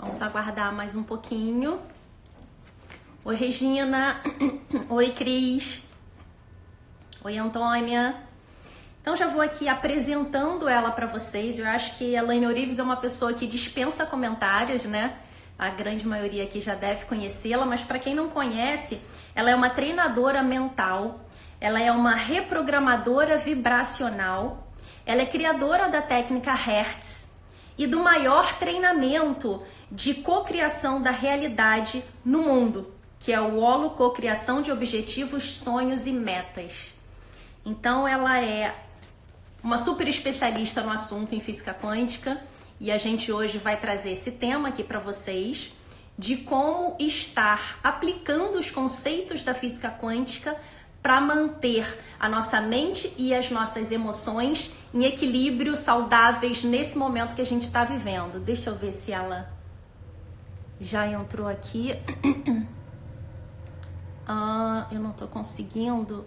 Vamos aguardar mais um pouquinho. Oi, Regina. Oi, Cris. Oi, Antônia. Então já vou aqui apresentando ela para vocês. Eu acho que a Elaine Orives é uma pessoa que dispensa comentários, né? A grande maioria aqui já deve conhecê-la, mas para quem não conhece, ela é uma treinadora mental, ela é uma reprogramadora vibracional, ela é criadora da técnica Hertz e do maior treinamento de cocriação da realidade no mundo, que é o Holo Cocriação de Objetivos, Sonhos e Metas. Então ela é uma super especialista no assunto em física quântica e a gente hoje vai trazer esse tema aqui para vocês de como estar aplicando os conceitos da física quântica para manter a nossa mente e as nossas emoções em equilíbrio saudáveis nesse momento que a gente está vivendo. Deixa eu ver se ela já entrou aqui. Eu não estou conseguindo.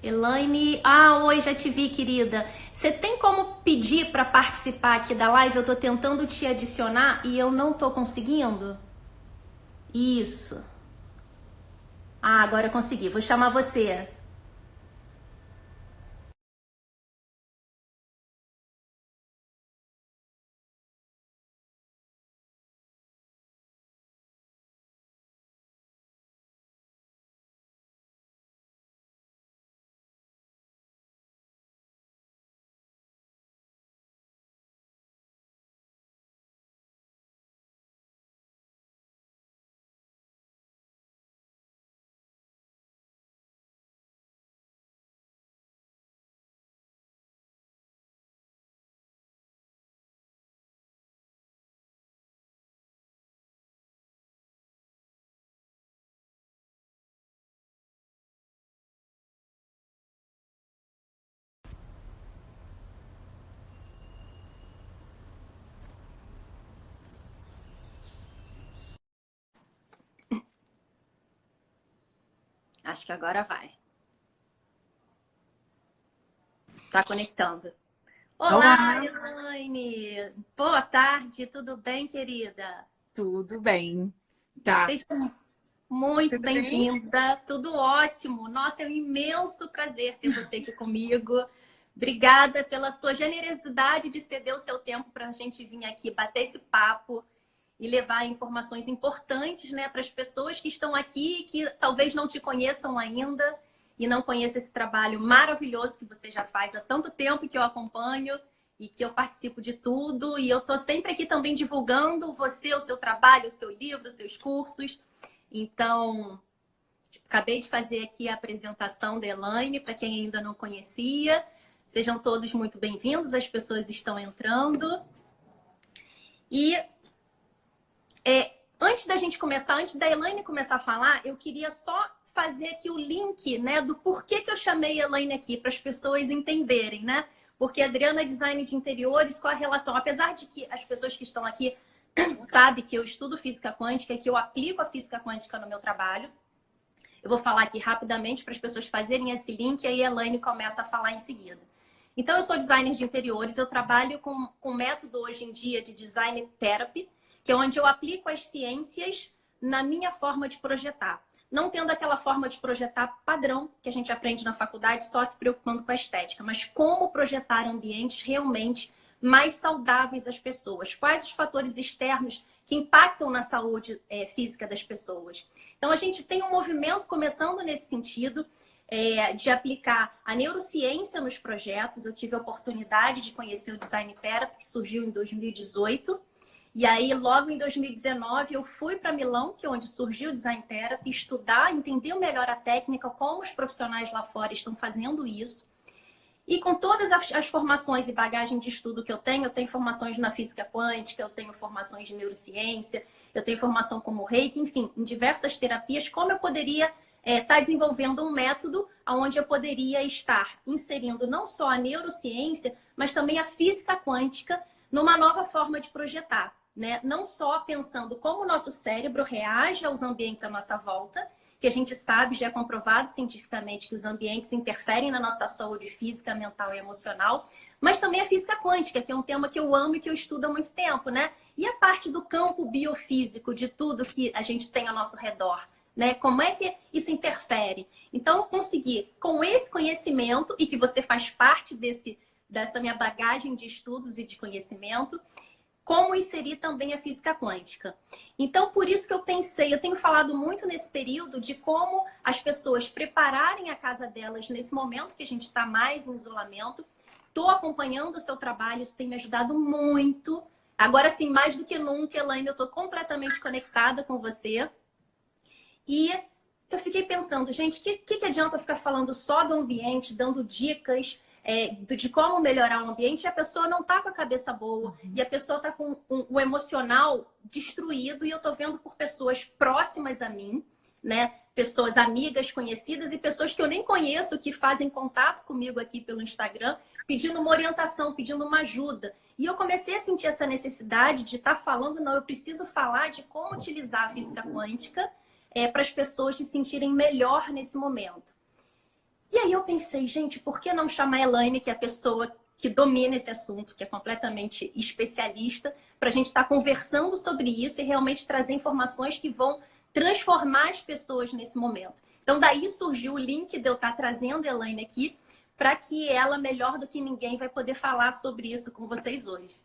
Elaine, oi, já te vi, querida. Você tem como pedir para participar aqui da live? Eu tô tentando te adicionar e eu não tô conseguindo. Isso. Agora eu consegui. Vou chamar você. Acho que agora vai. Tá conectando. Olá, Elaine! Boa tarde, tudo bem, querida? Tudo bem. Tá. Seja muito bem-vinda, tudo ótimo. Nossa, é um imenso prazer ter você aqui comigo. Obrigada pela sua generosidade de ceder o seu tempo para a gente vir aqui bater esse papo e levar informações importantes, né, para as pessoas que estão aqui e que talvez não te conheçam ainda e não conheçam esse trabalho maravilhoso que você já faz há tanto tempo que eu acompanho e que eu participo de tudo. E eu estou sempre aqui também divulgando você, o seu trabalho, o seu livro, os seus cursos. Então, acabei de fazer aqui a apresentação da Elaine, para quem ainda não conhecia. Sejam todos muito bem-vindos, as pessoas estão entrando. E antes da gente começar, antes da Elaine começar a falar, eu queria só fazer aqui o link, né, do porquê que eu chamei a Elaine aqui, para as pessoas entenderem, né? Porque a Adriana é design de interiores, qual a relação? Apesar de que as pessoas que estão aqui sabem que eu estudo física quântica, que eu aplico a física quântica no meu trabalho, eu vou falar aqui rapidamente para as pessoas fazerem esse link e aí a Elaine começa a falar em seguida. Então, eu sou designer de interiores, eu trabalho com método hoje em dia de design therapy, que é onde eu aplico as ciências na minha forma de projetar. Não tendo aquela forma de projetar padrão que a gente aprende na faculdade, só se preocupando com a estética, mas como projetar ambientes realmente mais saudáveis às pessoas. Quais os fatores externos que impactam na saúde física das pessoas. Então, a gente tem um movimento começando nesse sentido, de aplicar a neurociência nos projetos. Eu tive a oportunidade de conhecer o Design Therapy, que surgiu em 2018. E aí, logo em 2019, eu fui para Milão, que é onde surgiu o Design Therapy, estudar, entender melhor a técnica, como os profissionais lá fora estão fazendo isso. E com todas as formações e bagagem de estudo que eu tenho formações na física quântica, eu tenho formações de neurociência, eu tenho formação como Reiki, enfim, em diversas terapias, como eu poderia estar desenvolvendo um método onde eu poderia estar inserindo não só a neurociência, mas também a física quântica numa nova forma de projetar, né? Não só pensando como o nosso cérebro reage aos ambientes à nossa volta que a gente sabe, já é comprovado cientificamente que os ambientes interferem na nossa saúde física, mental e emocional, mas também a física quântica, que é um tema que eu amo e que eu estudo há muito tempo, né? E a parte do campo biofísico, de tudo que a gente tem ao nosso redor, né? Como é que isso interfere? Então, eu consegui, com esse conhecimento, e que você faz parte dessa minha bagagem de estudos e de conhecimento, como inserir também a física quântica. Então, por isso que eu pensei, eu tenho falado muito nesse período de como as pessoas prepararem a casa delas nesse momento que a gente está mais em isolamento. Estou acompanhando o seu trabalho, isso tem me ajudado muito. Agora, sim, mais do que nunca, Elaine, eu estou completamente conectada com você. E eu fiquei pensando, gente, que adianta ficar falando só do ambiente, dando dicas de como melhorar o ambiente, e a pessoa não tá com a cabeça boa, e a pessoa tá com o emocional destruído, e eu tô vendo por pessoas próximas a mim, né? Pessoas amigas, conhecidas, e pessoas que eu nem conheço, que fazem contato comigo aqui pelo Instagram, pedindo uma orientação, pedindo uma ajuda. E eu comecei a sentir essa necessidade de estar falando, não, eu preciso falar de como utilizar a física quântica para as pessoas se sentirem melhor nesse momento. E aí eu pensei, gente, por que não chamar a Elaine, que é a pessoa que domina esse assunto, que é completamente especialista, para a gente estar conversando sobre isso e realmente trazer informações que vão transformar as pessoas nesse momento. Então, daí surgiu o link de eu estar trazendo a Elaine aqui, para que ela, melhor do que ninguém, vai poder falar sobre isso com vocês hoje.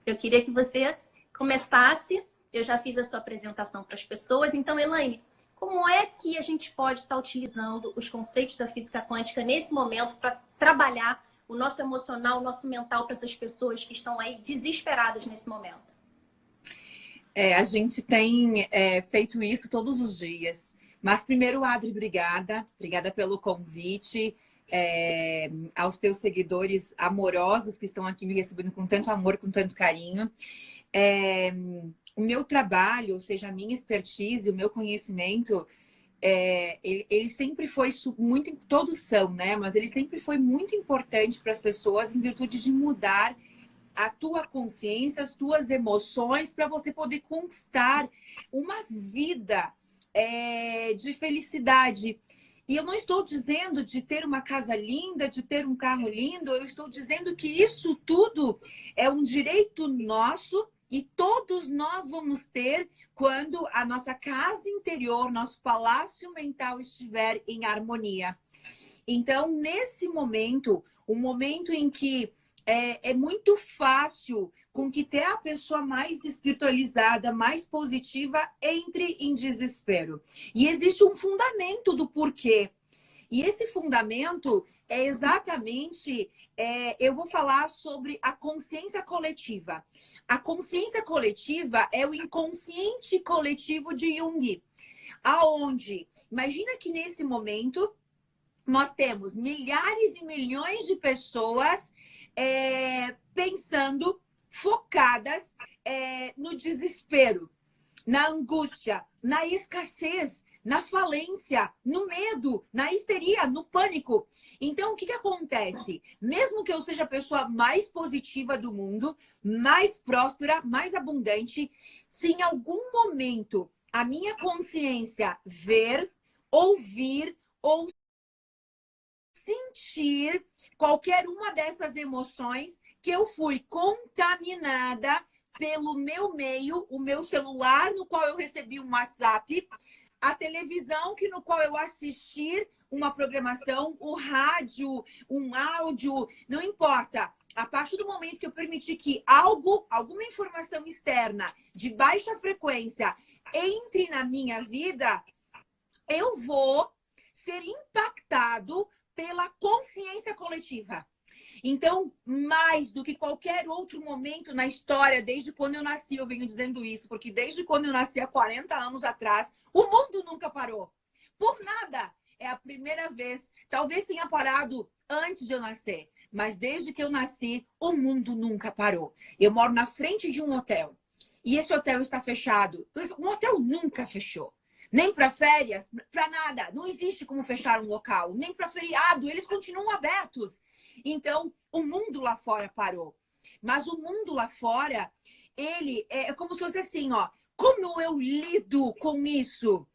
Eu queria que você começasse, eu já fiz a sua apresentação para as pessoas, então, Elaine, como é que a gente pode estar utilizando os conceitos da física quântica nesse momento para trabalhar o nosso emocional, o nosso mental para essas pessoas que estão aí desesperadas nesse momento? A gente tem feito isso todos os dias. Mas primeiro, Adri, obrigada. Obrigada pelo convite. Aos teus seguidores amorosos que estão aqui me recebendo com tanto amor, com tanto carinho. O meu trabalho, ou seja, a minha expertise, o meu conhecimento, ele sempre foi muito, todos são, né? Mas ele sempre foi muito importante para as pessoas em virtude de mudar a tua consciência, as tuas emoções, para você poder conquistar uma vida de felicidade. E eu não estou dizendo de ter uma casa linda, de ter um carro lindo, eu estou dizendo que isso tudo é um direito nosso. E todos nós vamos ter quando a nossa casa interior, nosso palácio mental estiver em harmonia. Então, nesse momento, um momento em que é muito fácil com que até a pessoa mais espiritualizada, mais positiva, entre em desespero. E existe um fundamento do porquê. E esse fundamento é exatamente, eu vou falar sobre a consciência coletiva. A consciência coletiva é o inconsciente coletivo de Jung, aonde, imagina que nesse momento nós temos milhares e milhões de pessoas pensando, focadas no desespero, na angústia, na escassez, na falência, no medo, na histeria, no pânico. Então, o que acontece? Mesmo que eu seja a pessoa mais positiva do mundo, mais próspera, mais abundante, se em algum momento a minha consciência ver, ouvir ou sentir qualquer uma dessas emoções que eu fui contaminada pelo meu meio, o meu celular, no qual eu recebi um WhatsApp, a televisão no qual eu assistir uma programação, o rádio, um áudio, não importa. A partir do momento que eu permitir que alguma informação externa de baixa frequência entre na minha vida, eu vou ser impactado pela consciência coletiva. Então, mais do que qualquer outro momento na história, desde quando eu nasci, eu venho dizendo isso, porque desde quando eu nasci há 40 anos atrás, o mundo nunca parou. Por nada. É a primeira vez. Talvez tenha parado antes de eu nascer, mas desde que eu nasci, o mundo nunca parou. Eu moro na frente de um hotel e esse hotel está fechado. Um hotel nunca fechou. Nem para férias, para nada. Não existe como fechar um local. Nem para feriado, eles continuam abertos. Então, o mundo lá fora parou. Mas o mundo lá fora, ele é como se fosse assim, ó. Como eu lido com isso?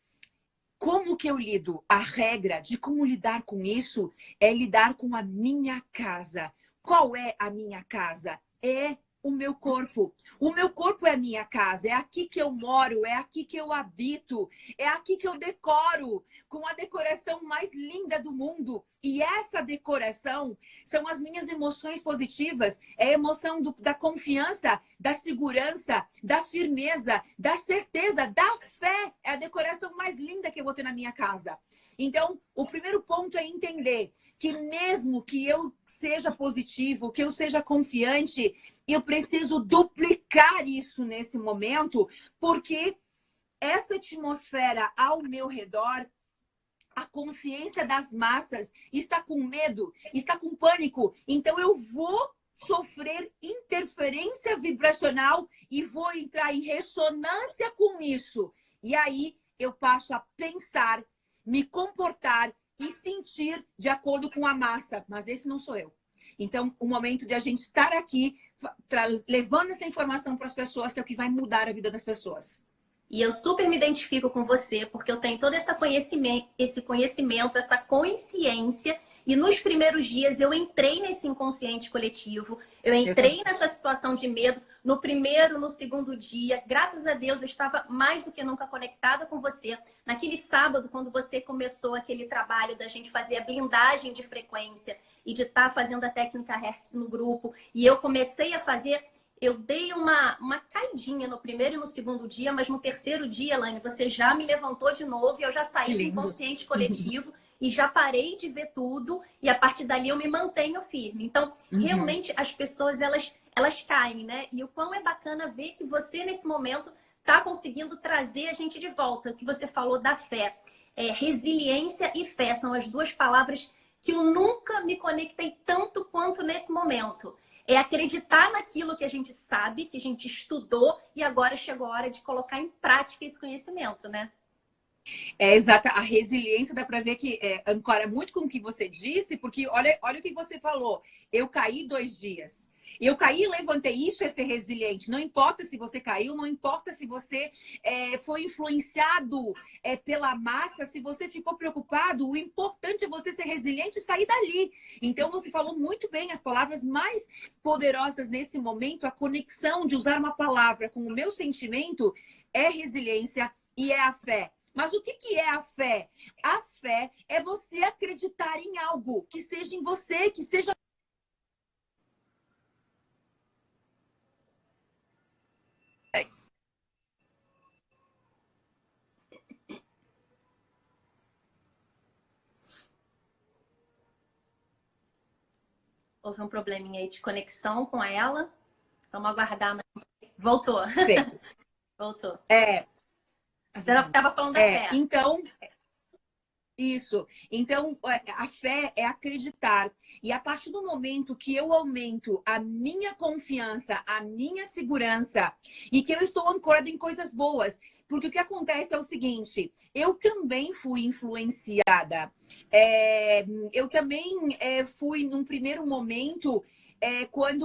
Como que eu lido? A regra de como lidar com isso é lidar com a minha casa. Qual é a minha casa? É o meu corpo. O meu corpo é a minha casa. É aqui que eu moro, é aqui que eu habito, é aqui que eu decoro com a decoração mais linda do mundo. E essa decoração são as minhas emoções positivas. É a emoção da confiança, da segurança, da firmeza, da certeza, da fé. É a decoração mais linda que eu vou ter na minha casa. Então, o primeiro ponto é entender que mesmo que eu seja positivo, que eu seja confiante, eu preciso duplicar isso nesse momento, porque essa atmosfera ao meu redor, a consciência das massas está com medo, está com pânico. Então eu vou sofrer interferência vibracional e vou entrar em ressonância com isso. E aí eu passo a pensar, me comportar e sentir de acordo com a massa. Mas esse não sou eu. Então, o momento de a gente estar aqui levando essa informação para as pessoas, que é o que vai mudar a vida das pessoas. E eu super me identifico com você, porque eu tenho todo esse conhecimento, essa consciência. E nos primeiros dias eu entrei nesse inconsciente coletivo, eu entrei nessa situação de medo no primeiro, no segundo dia. Graças a Deus eu estava mais do que nunca conectada com você. Naquele sábado, quando você começou aquele trabalho da gente fazer a blindagem de frequência e de estar fazendo a técnica Hertz no grupo, e eu comecei a fazer... Eu dei uma caidinha no primeiro e no segundo dia, mas no terceiro dia, Elaine, você já me levantou de novo e eu já saí do inconsciente coletivo e já parei de ver tudo e a partir dali eu me mantenho firme. Então, realmente as pessoas, elas caem, né? E o quão é bacana ver que você, nesse momento, está conseguindo trazer a gente de volta. O que você falou da fé. Resiliência e fé são as duas palavras que eu nunca me conectei tanto quanto nesse momento. É acreditar naquilo que a gente sabe, que a gente estudou e agora chegou a hora de colocar em prática esse conhecimento, né? É exata. A resiliência dá para ver que ancora muito com o que você disse, porque olha o que você falou. Eu caí 2 dias. Eu caí e levantei. Isso é ser resiliente. Não importa se você caiu, não importa se você foi influenciado pela massa, se você ficou preocupado. O importante é você ser resiliente e sair dali. Então, você falou muito bem as palavras mais poderosas nesse momento. A conexão de usar uma palavra com o meu sentimento é resiliência e é a fé. Mas o que é a fé? A fé é você acreditar em algo, que seja em você, que seja... Houve um probleminha aí de conexão com ela. Vamos aguardar. Voltou. Perfeito. Voltou. Você estava falando da fé. Então... Isso. Então, a fé é acreditar. E a partir do momento que eu aumento a minha confiança, a minha segurança, e que eu estou ancorada em coisas boas, porque o que acontece é o seguinte, eu também fui influenciada. Eu também fui, num primeiro momento,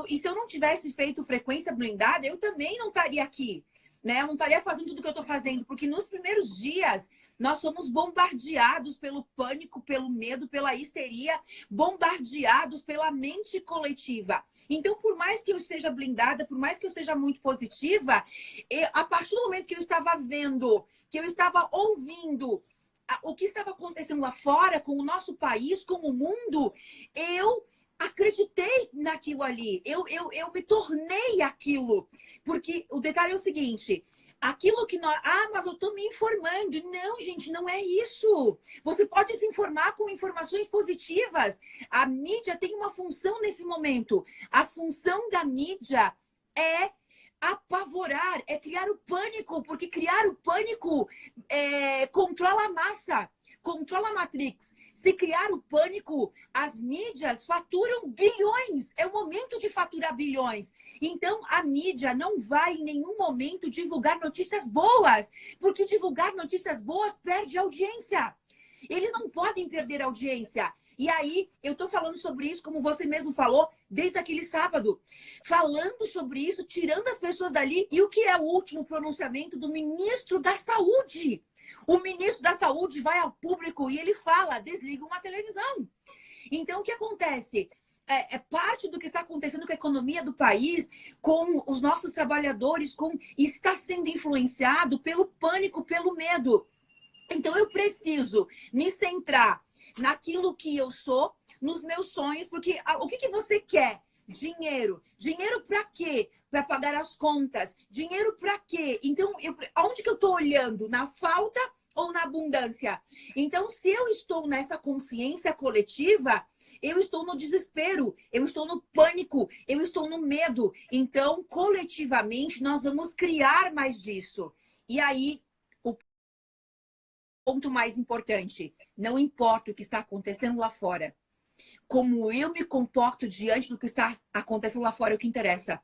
e se eu não tivesse feito frequência blindada, eu também não estaria aqui. Né? Eu não estaria fazendo tudo que eu estou fazendo, porque nos primeiros dias nós somos bombardeados pelo pânico, pelo medo, pela histeria, bombardeados pela mente coletiva. Então, por mais que eu esteja blindada, por mais que eu seja muito positiva, a partir do momento que eu estava vendo, que eu estava ouvindo o que estava acontecendo lá fora, com o nosso país, com o mundo, eu acreditei naquilo ali, eu me tornei aquilo. Porque o detalhe é o seguinte, aquilo que nós... mas eu estou me informando. Não, gente, não é isso. Você pode se informar com informações positivas. A mídia tem uma função nesse momento. A função da mídia é apavorar, é criar o pânico, porque criar o pânico controla a massa, controla a Matrix. Se criar o pânico, as mídias faturam bilhões. É o momento de faturar bilhões. Então, a mídia não vai em nenhum momento divulgar notícias boas, porque divulgar notícias boas perde audiência. Eles não podem perder audiência. E aí, eu estou falando sobre isso, como você mesmo falou, desde aquele sábado. Falando sobre isso, tirando as pessoas dali. E o que é o último pronunciamento do ministro da Saúde? O ministro da Saúde vai ao público e ele fala, desligam a televisão. Então, o que acontece? É parte do que está acontecendo com a economia do país, com os nossos trabalhadores, está sendo influenciado pelo pânico, pelo medo. Então, eu preciso me centrar naquilo que eu sou, nos meus sonhos, porque o que você quer? Dinheiro. Dinheiro para quê? Para pagar as contas. Dinheiro para quê? Então, aonde que eu estou olhando? Na falta ou na abundância? Então, se eu estou nessa consciência coletiva, eu estou no desespero, eu estou no pânico, eu estou no medo. Então, coletivamente, nós vamos criar mais disso. E aí, o ponto mais importante, não importa o que está acontecendo lá fora. Como eu me comporto diante do que está acontecendo lá fora é o que interessa.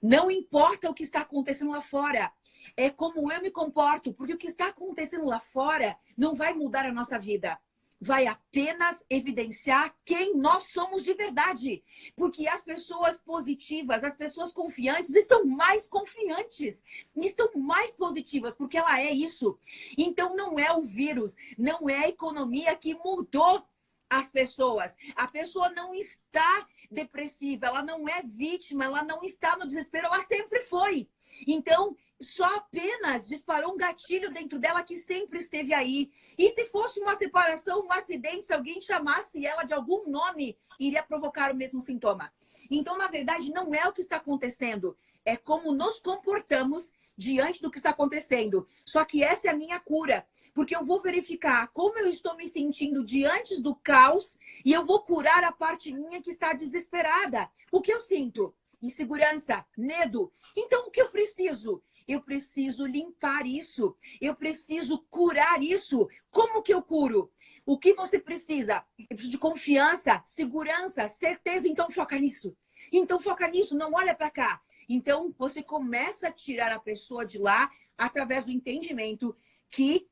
Não importa o que está acontecendo lá fora, é como eu me comporto, porque o que está acontecendo lá fora não vai mudar a nossa vida. Vai apenas evidenciar quem nós somos de verdade. Porque as pessoas positivas, as pessoas confiantes, estão mais confiantes, estão mais positivas, porque ela é isso. Então não é o vírus, não é a economia que mudou as pessoas. A pessoa não está depressiva, ela não é vítima, ela não está no desespero, ela sempre foi. Então, só apenas disparou um gatilho dentro dela que sempre esteve aí. E se fosse uma separação, um acidente, se alguém chamasse ela de algum nome, iria provocar o mesmo sintoma. Então, na verdade, não é o que está acontecendo, é como nos comportamos diante do que está acontecendo. Só que essa é a minha cura. Porque eu vou verificar como eu estou me sentindo diante do caos e eu vou curar a parte minha que está desesperada. O que eu sinto? Insegurança, medo. Então, o que eu preciso? Eu preciso limpar isso. Eu preciso curar isso. Como que eu curo? O que você precisa? Eu preciso de confiança, segurança, certeza. Então, foca nisso. Então, foca nisso. Não olha para cá. Então, você começa a tirar a pessoa de lá através do entendimento que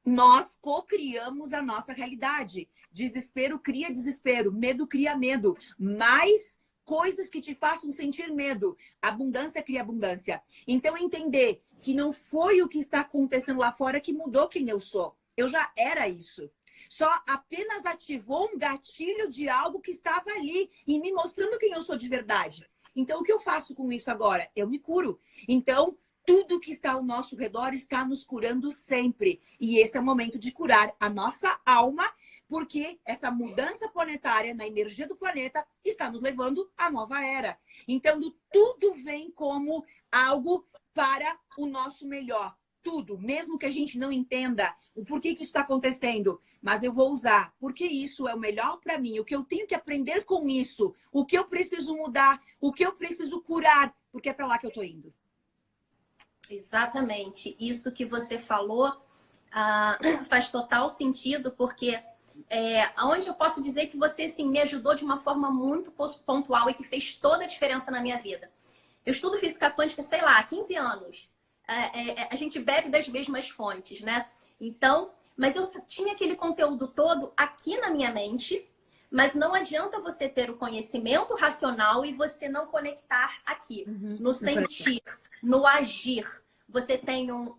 nós co-criamos a nossa realidade. Desespero cria desespero, medo cria medo. Mais coisas que te façam sentir medo. Abundância cria abundância. Então, entender que não foi o que está acontecendo lá fora que mudou quem eu sou. Eu já era isso. Só apenas ativou um gatilho de algo que estava ali e me mostrando quem eu sou de verdade. Então, o que eu faço com isso agora? Eu me curo. Então, tudo que está ao nosso redor está nos curando sempre. E esse é o momento de curar a nossa alma, porque essa mudança planetária na energia do planeta está nos levando à nova era. Então, tudo vem como algo para o nosso melhor. Tudo, mesmo que a gente não entenda o porquê que isso está acontecendo, mas eu vou usar, porque isso é o melhor para mim, o que eu tenho que aprender com isso, o que eu preciso mudar, o que eu preciso curar, porque é para lá que eu estou indo. Exatamente. Isso que você falou faz total sentido, porque onde eu posso dizer que você assim, me ajudou de uma forma muito pontual e que fez toda a diferença na minha vida. Eu estudo física quântica, sei lá, há 15 anos. A gente bebe das mesmas fontes, né? Então, mas eu tinha aquele conteúdo todo aqui na minha mente, mas não adianta você ter o conhecimento racional e você não conectar aqui, no sentir, no agir. Você tem um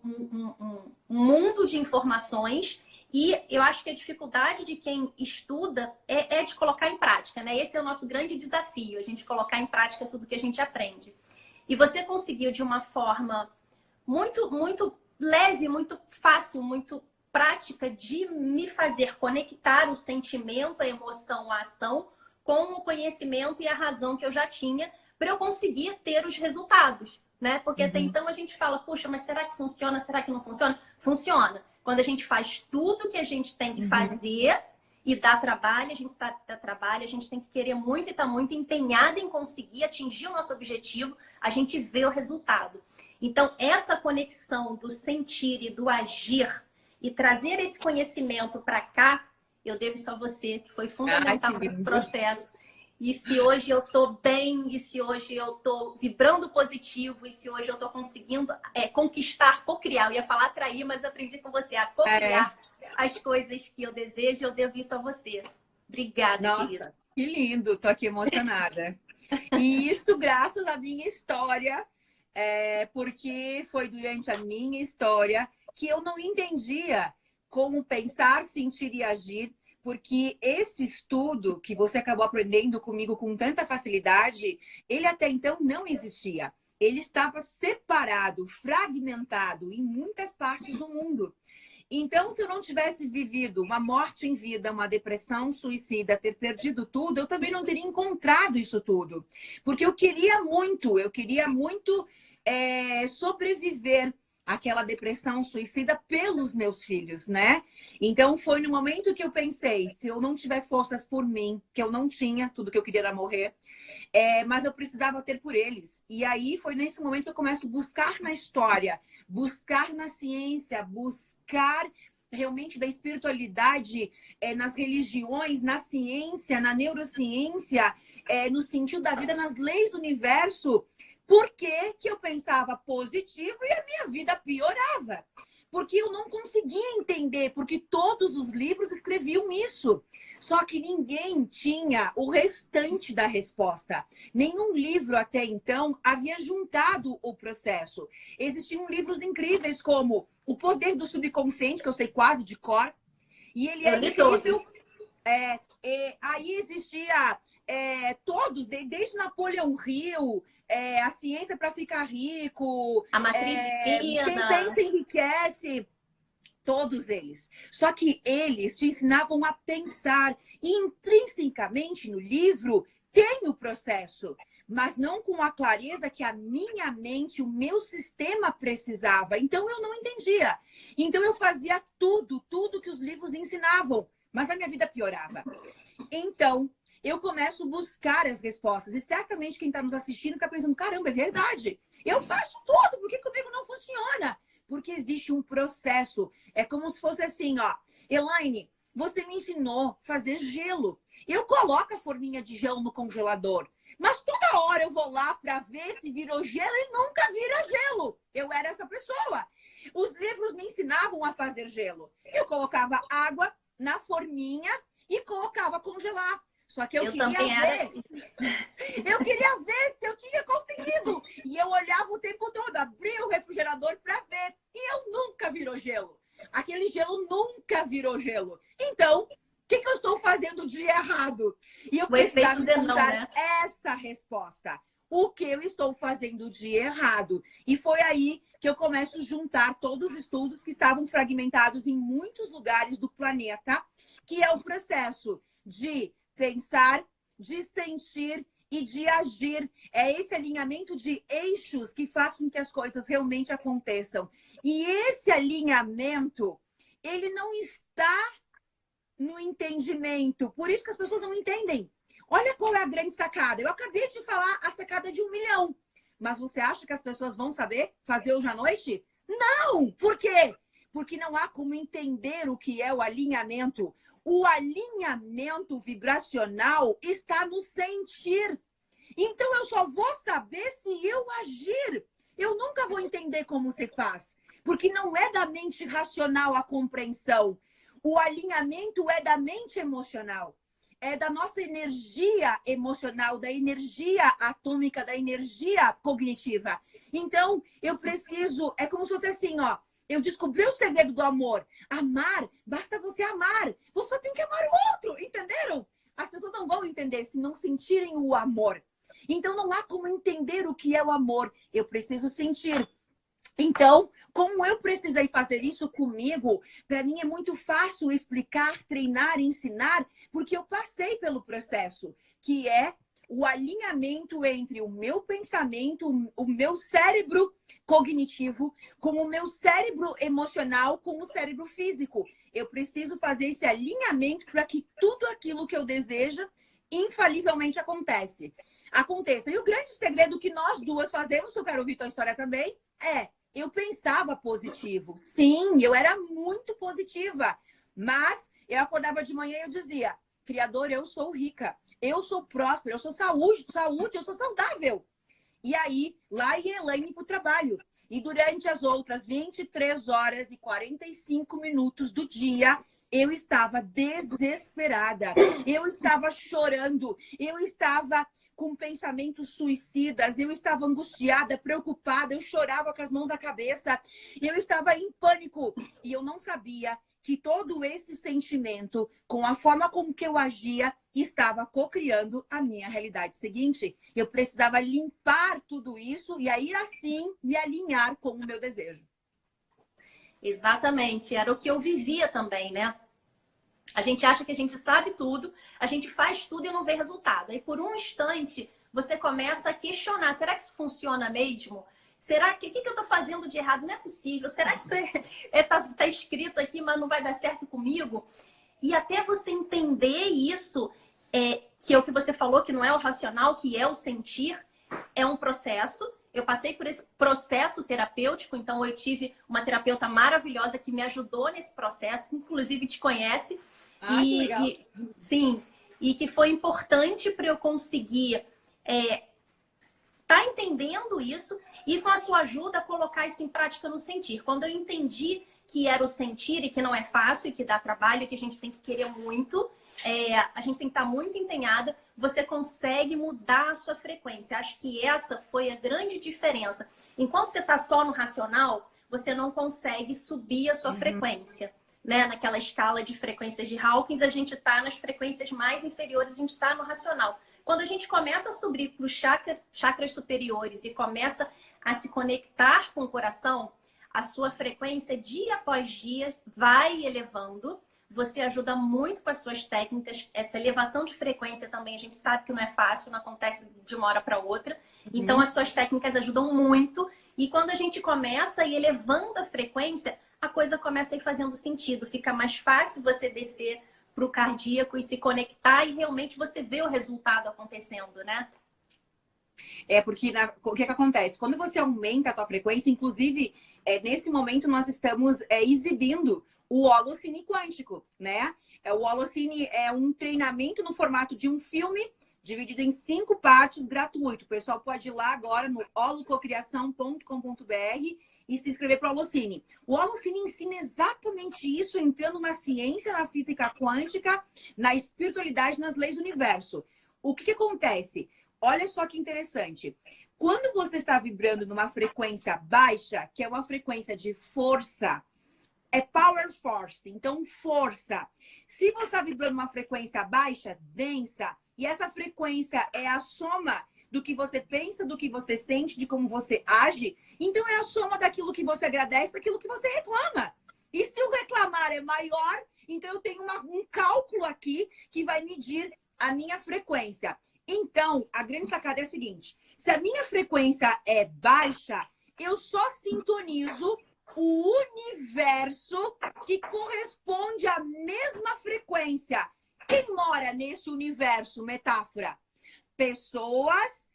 mundo de informações e eu acho que a dificuldade de quem estuda é de colocar em prática, né? Esse é o nosso grande desafio, a gente colocar em prática tudo que a gente aprende. E você conseguiu de uma forma muito, muito leve, muito fácil, muito prática de me fazer conectar o sentimento, a emoção, a ação com o conhecimento e a razão que eu já tinha para eu conseguir ter os resultados, né? Porque até então a gente fala, puxa, mas será que funciona? Será que não funciona? Funciona. Quando a gente faz tudo que a gente tem que fazer e dá trabalho, a gente sabe que dá trabalho, a gente tem que querer muito e estar muito empenhada em conseguir atingir o nosso objetivo, a gente vê o resultado. Então, essa conexão do sentir e do agir e trazer esse conhecimento para cá, eu devo isso a você, que foi fundamental nesse processo. E se hoje eu tô bem, e se hoje eu tô vibrando positivo, e se hoje eu tô conseguindo conquistar, co-criar. Eu ia falar atrair, mas aprendi com você a co-criar as coisas que eu desejo, eu devo isso a você. Obrigada, Nossa, querida. Que lindo, tô aqui emocionada. E isso graças à minha história, porque foi durante a minha história que eu não entendia como pensar, sentir e agir, porque esse estudo que você acabou aprendendo comigo com tanta facilidade, ele até então não existia. Ele estava separado, fragmentado em muitas partes do mundo. Então, se eu não tivesse vivido uma morte em vida, uma depressão suicida, ter perdido tudo, eu também não teria encontrado isso tudo. Porque eu queria muito sobreviver àquela depressão suicida pelos meus filhos, né? Então, foi no momento que eu pensei, se eu não tiver forças por mim, que eu não tinha, tudo que eu queria era morrer, mas eu precisava ter por eles. E aí, foi nesse momento que eu começo a buscar na história, buscar na ciência, buscar realmente da espiritualidade, nas religiões, na ciência, na neurociência, no sentido da vida, nas leis do universo. Por que que eu pensava positivo e a minha vida piorava? Porque eu não conseguia entender, porque todos os livros escreviam isso. Só que ninguém tinha o restante da resposta. Nenhum livro até então havia juntado o processo. Existiam livros incríveis como O Poder do Subconsciente, que eu sei quase de cor. E ele é incrível. Aí existia todos, desde Napoleão Hill, A Ciência para Ficar Rico, A Matriz Divina. Quem Pensa Enriquece. Todos eles. Só que eles te ensinavam a pensar. E intrinsecamente no livro tem o processo, mas não com a clareza que a minha mente, o meu sistema precisava. Então eu não entendia. Então eu fazia tudo que os livros ensinavam, mas a minha vida piorava. Então eu começo a buscar as respostas. E certamente quem está nos assistindo fica pensando, caramba, é verdade. Eu faço tudo, por que comigo não funciona? Porque existe um processo. É como se fosse assim, ó. Elaine, você me ensinou a fazer gelo. Eu coloco a forminha de gelo no congelador. Mas toda hora eu vou lá para ver se virou gelo e nunca vira gelo. Eu era essa pessoa. Os livros me ensinavam a fazer gelo. Eu colocava água na forminha e colocava a congelar. Só que eu queria ver se eu tinha conseguido. E eu olhava o tempo todo, abria o refrigerador para ver. E eu nunca virou gelo. Aquele gelo nunca virou gelo. Então, o que eu estou fazendo de errado? E eu precisava encontrar essa resposta. O que eu estou fazendo de errado? E foi aí que eu começo a juntar todos os estudos que estavam fragmentados em muitos lugares do planeta, que é o processo de pensar, de sentir e de agir. É esse alinhamento de eixos que faz com que as coisas realmente aconteçam. E esse alinhamento, ele não está no entendimento. Por isso que as pessoas não entendem. Olha qual é a grande sacada. Eu acabei de falar a sacada de 1 milhão. Mas você acha que as pessoas vão saber fazer hoje à noite? Não! Por quê? Porque não há como entender o que é o alinhamento. O alinhamento vibracional está no sentir. Então, eu só vou saber se eu agir. Eu nunca vou entender como se faz. Porque não é da mente racional a compreensão. O alinhamento é da mente emocional. É da nossa energia emocional, da energia atômica, da energia cognitiva. Então, eu preciso... É como se fosse assim, ó. Eu descobri o segredo do amor. Amar, basta você amar. Você só tem que amar o outro, entenderam? As pessoas não vão entender se não sentirem o amor. Então, não há como entender o que é o amor. Eu preciso sentir. Então, como eu precisei fazer isso comigo, para mim é muito fácil explicar, treinar, ensinar, porque eu passei pelo processo, que é o alinhamento entre o meu pensamento, o meu cérebro cognitivo, com o meu cérebro emocional, com o cérebro físico. Eu preciso fazer esse alinhamento para que tudo aquilo que eu desejo infalivelmente aconteça. E o grande segredo que nós duas fazemos, eu quero ouvir tua história também, eu pensava positivo. Sim, eu era muito positiva. Mas eu acordava de manhã e eu dizia, Criador, eu sou rica. Eu sou próspera, eu sou saúde, eu sou saudável. E aí, lá ia Elaine para o trabalho. E durante as outras 23 horas e 45 minutos do dia, eu estava desesperada. Eu estava chorando. Eu estava com pensamentos suicidas, eu estava angustiada, preocupada, eu chorava com as mãos na cabeça, eu estava em pânico e eu não sabia que todo esse sentimento, com a forma como que eu agia, estava cocriando a minha realidade seguinte. Eu precisava limpar tudo isso e aí assim me alinhar com o meu desejo. Exatamente, era o que eu vivia também, né? A gente acha que a gente sabe tudo, a gente faz tudo e não vê resultado. Aí por um instante você começa a questionar, será que isso funciona mesmo? Será que o que eu estou fazendo de errado? Não é possível. Será que isso tá escrito aqui, mas não vai dar certo comigo? E até você entender isso, que é o que você falou, que não é o racional, que é o sentir, é um processo. Eu passei por esse processo terapêutico, então eu tive uma terapeuta maravilhosa que me ajudou nesse processo, que inclusive te conhece. Que legal. Sim, e que foi importante para eu conseguir tá entendendo isso e com a sua ajuda colocar isso em prática no sentir. Quando eu entendi que era o sentir e que não é fácil, e que dá trabalho, e que a gente tem que querer muito, a gente tem que estar muito empenhada, você consegue mudar a sua frequência. Acho que essa foi a grande diferença. Enquanto você está só no racional, você não consegue subir a sua frequência. Né? Naquela escala de frequências de Hawkins, a gente está nas frequências mais inferiores, a gente está no racional. Quando a gente começa a subir para os chakras superiores e começa a se conectar com o coração, a sua frequência dia após dia vai elevando. Você ajuda muito com as suas técnicas. Essa elevação de frequência também, a gente sabe que não é fácil, não acontece de uma hora para outra. Então, as suas técnicas ajudam muito. E quando a gente começa a ir elevando a frequência, a coisa começa a ir fazendo sentido. Fica mais fácil você descer para o cardíaco e se conectar e realmente você vê o resultado acontecendo, né? Porque o que acontece? Quando você aumenta a tua frequência, inclusive, nesse momento nós estamos exibindo o Holocine quântico, né? O Holocine é um treinamento no formato de um filme, dividido em 5 partes, gratuito. O pessoal pode ir lá agora no holococriação.com.br e se inscrever para o Holocine. O Holocine ensina exatamente isso, entrando na ciência, na física quântica, na espiritualidade, nas leis do universo. O que acontece? Olha só que interessante. Quando você está vibrando numa frequência baixa, que é uma frequência de força, é power force, então força. Se você está vibrando numa frequência baixa, densa, e essa frequência é a soma do que você pensa, do que você sente, de como você age, então é a soma daquilo que você agradece, daquilo que você reclama. E se o reclamar é maior, então eu tenho um cálculo aqui que vai medir a minha frequência. Então, a grande sacada é a seguinte: se a minha frequência é baixa, eu só sintonizo o universo que corresponde à mesma frequência. Quem mora nesse universo, metáfora? Pessoas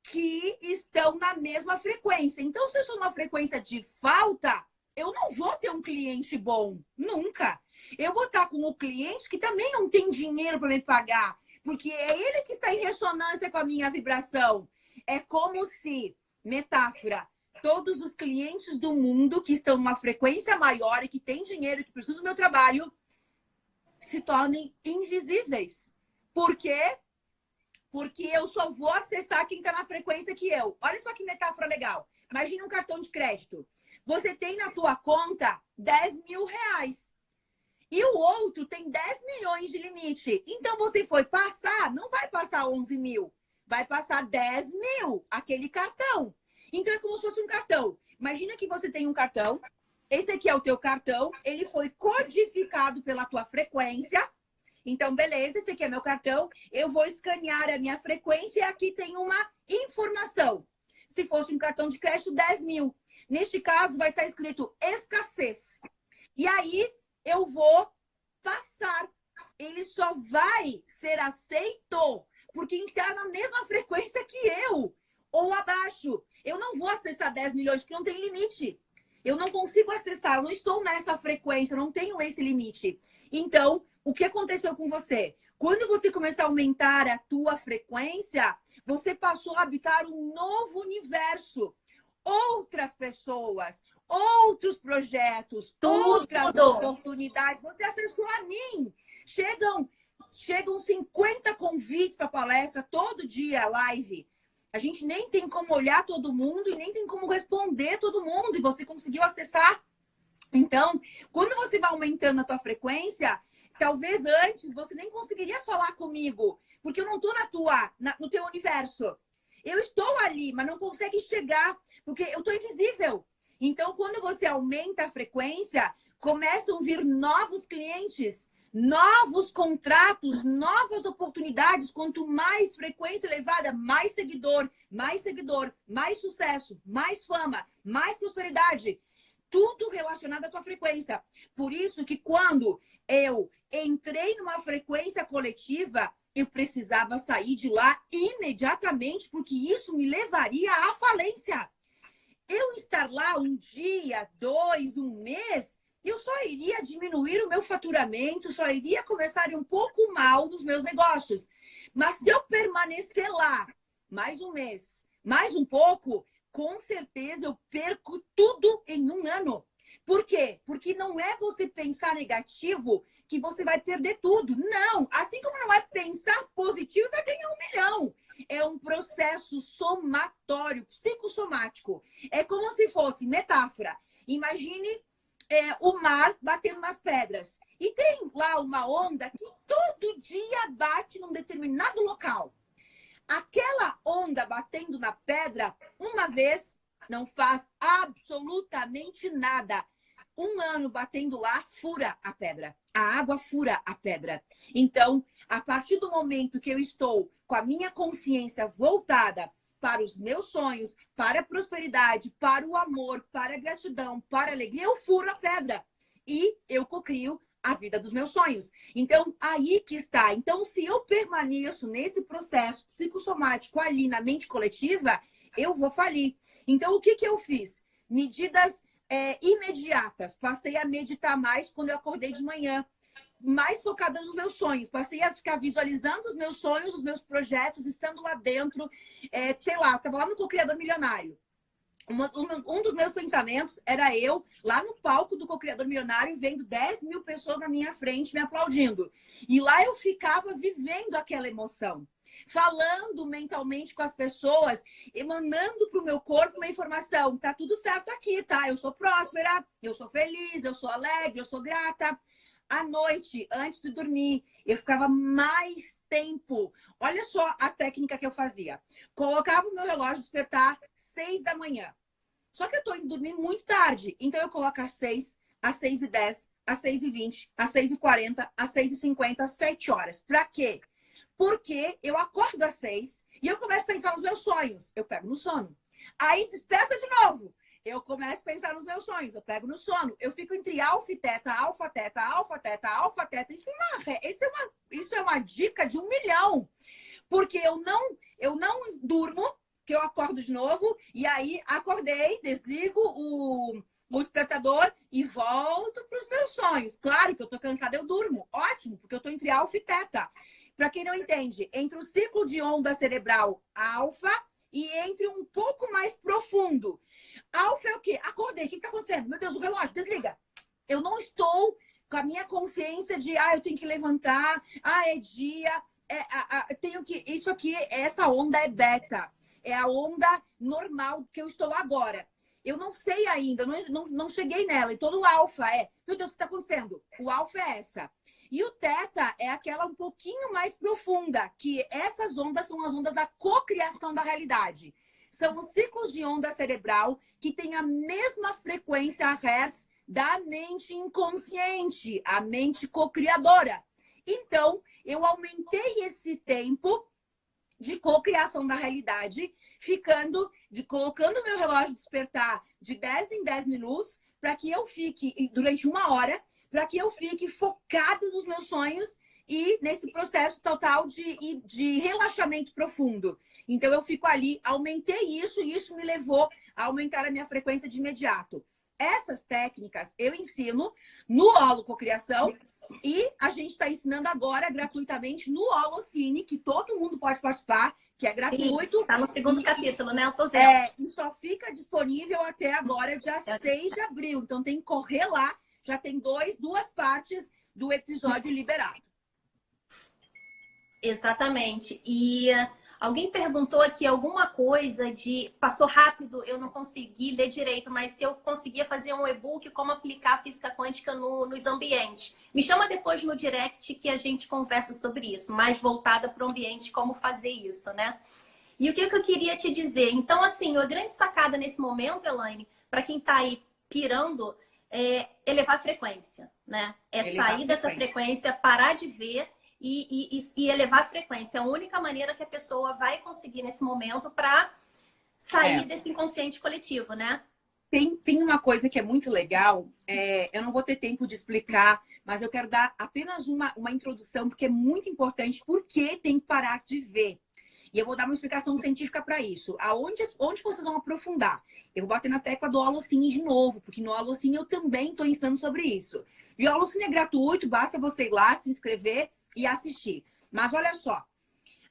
que estão na mesma frequência. Então, se eu estou numa frequência de falta, eu não vou ter um cliente bom. Nunca. Eu vou estar com o cliente que também não tem dinheiro para me pagar, porque é ele que está em ressonância com a minha vibração. É como se, metáfora, todos os clientes do mundo que estão numa frequência maior e que têm dinheiro, que precisam do meu trabalho, se tornem invisíveis. Por quê? Porque eu só vou acessar quem está na frequência que eu. Olha só que metáfora legal. Imagina um cartão de crédito. Você tem na tua conta 10 mil reais. E o outro tem 10 milhões de limite. Então você foi passar, não vai passar 11 mil. Vai passar 10 mil, aquele cartão. Então é como se fosse um cartão. Imagina que você tem um cartão. Esse aqui é o teu cartão. Ele foi codificado pela tua frequência. Então, beleza, esse aqui é meu cartão. Eu vou escanear a minha frequência e aqui tem uma informação. Se fosse um cartão de crédito, 10 mil. Neste caso, vai estar escrito escassez. E aí, eu vou passar. Ele só vai ser aceito porque está na mesma frequência que eu. Ou abaixo. Eu não vou acessar 10 milhões porque não tem limite. Eu não consigo acessar, eu não estou nessa frequência, eu não tenho esse limite. Então, o que aconteceu com você? Quando você começar a aumentar a tua frequência, você passou a habitar um novo universo. Outras pessoas, outros projetos, outras oportunidades. Você acessou a mim. Chegam chegam 50 convites para palestra todo dia, live. A gente nem tem como olhar todo mundo e nem tem como responder todo mundo. E você conseguiu acessar. Então, quando você vai aumentando a tua frequência, talvez antes você nem conseguiria falar comigo, porque eu não estou no teu universo. Eu estou ali, mas não consegue chegar, porque eu estou invisível. Então, quando você aumenta a frequência, começam a vir novos clientes, novos contratos, novas oportunidades. Quanto mais frequência elevada, mais seguidor, mais sucesso, mais fama, mais prosperidade. Tudo relacionado à tua frequência. Por isso que quando eu entrei numa frequência coletiva, eu precisava sair de lá imediatamente, porque isso me levaria à falência. Eu estar lá um dia, 2, um mês, eu só iria diminuir o meu faturamento, só iria começar a ir um pouco mal nos meus negócios. Mas se eu permanecer lá mais um mês, mais um pouco, com certeza eu perco tudo em um ano. Por quê? Porque não é você pensar negativo que você vai perder tudo. Não! Assim como não é pensar positivo e vai ganhar 1 milhão. É um processo somatório, psicossomático. É como se fosse, metáfora, imagine o mar batendo nas pedras. E tem lá uma onda que todo dia bate num determinado local. Aquela onda batendo na pedra, uma vez, não faz absolutamente nada. 1 ano batendo lá, fura a pedra. A água fura a pedra. Então, a partir do momento que eu estou com a minha consciência voltada para os meus sonhos, para a prosperidade, para o amor, para a gratidão, para a alegria, eu furo a pedra. E eu cocrio a vida dos meus sonhos. Então, aí que está. Então, se eu permaneço nesse processo psicossomático ali na mente coletiva, eu vou falir. Então, o que eu fiz? Medidas imediatas. Passei a meditar mais quando eu acordei de manhã. Mais focada nos meus sonhos. Passei a ficar visualizando os meus sonhos, os meus projetos, estando lá dentro. Sei lá, estava lá no Co-Criador Milionário. Um dos meus pensamentos era eu lá no palco do Co-Criador Milionário, vendo 10 mil pessoas na minha frente me aplaudindo. E lá eu ficava vivendo aquela emoção. Falando mentalmente com as pessoas, emanando para o meu corpo uma informação. Tá tudo certo aqui, tá? Eu sou próspera, eu sou feliz, eu sou alegre, eu sou grata. À noite, antes de dormir, eu ficava mais tempo. Olha só a técnica que eu fazia. Colocava o meu relógio despertar 6 da manhã. Só que eu tô indo dormir muito tarde. Então eu coloco às 6, às 6h10, às 6h20, às 6h40, às 6h50, às 7 horas. Pra quê? Porque eu acordo às 6 e eu começo a pensar nos meus sonhos. Eu pego no sono. Aí desperta de novo. Eu começo a pensar nos meus sonhos, eu pego no sono. Eu fico entre alfa e teta, alfa, teta, alfa, teta, alfa, teta. Isso é uma dica de 1 milhão. Porque eu não durmo, que eu acordo de novo. E aí, acordei, desligo o despertador e volto para os meus sonhos. Claro que eu tô cansada, eu durmo. Ótimo, porque eu tô entre alfa e teta. Para quem não entende, entre o ciclo de onda cerebral alfa e entre um pouco mais profundo. Alfa é o quê? Acordei. O que está acontecendo? Meu Deus, o relógio, desliga. Eu não estou com a minha consciência de, eu tenho que levantar, é dia, tenho que... Isso aqui, essa onda é beta. É a onda normal que eu estou agora. Eu não sei ainda, não cheguei nela. E todo o alfa meu Deus, o que está acontecendo? O alfa é essa. E o teta é aquela um pouquinho mais profunda, que essas ondas são as ondas da cocriação da realidade. São os ciclos de onda cerebral que têm a mesma frequência a hertz da mente inconsciente, a mente cocriadora. Então, eu aumentei esse tempo de cocriação da realidade, colocando o meu relógio despertar de 10 em 10 minutos, para que eu fique, durante 1 hora, para que eu fique focada nos meus sonhos e nesse processo total de relaxamento profundo. Então, eu fico ali, aumentei isso e isso me levou a aumentar a minha frequência de imediato. Essas técnicas eu ensino no Holo Cocriação e a gente está ensinando agora gratuitamente no Holocine, que todo mundo pode participar, que é gratuito. Está no segundo capítulo, né? Eu tô vendo. E só fica disponível até agora, dia 6 de abril. Então, tem que correr lá. Já tem duas partes do episódio liberado. Exatamente. E alguém perguntou aqui alguma coisa de passou rápido, eu não consegui ler direito, mas se eu conseguia fazer um e-book, como aplicar a física quântica nos ambientes. Me chama depois no direct que a gente conversa sobre isso, mais voltada para o ambiente, como fazer isso, né? E o que eu queria te dizer? Então, assim, a grande sacada nesse momento, Elaine, para quem está aí pirando, é elevar a frequência, né? É sair dessa frequência, parar de ver e elevar a frequência. É a única maneira que a pessoa vai conseguir nesse momento para sair desse inconsciente coletivo, né? Tem uma coisa que é muito legal, eu não vou ter tempo de explicar, mas eu quero dar apenas uma introdução, porque é muito importante, porque tem que parar de ver. E eu vou dar uma explicação científica para isso. Onde vocês vão aprofundar? Eu vou bater na tecla do Holocine de novo, porque no Holocine eu também estou ensinando sobre isso. E o Holocine é gratuito, basta você ir lá, se inscrever e assistir. Mas olha só,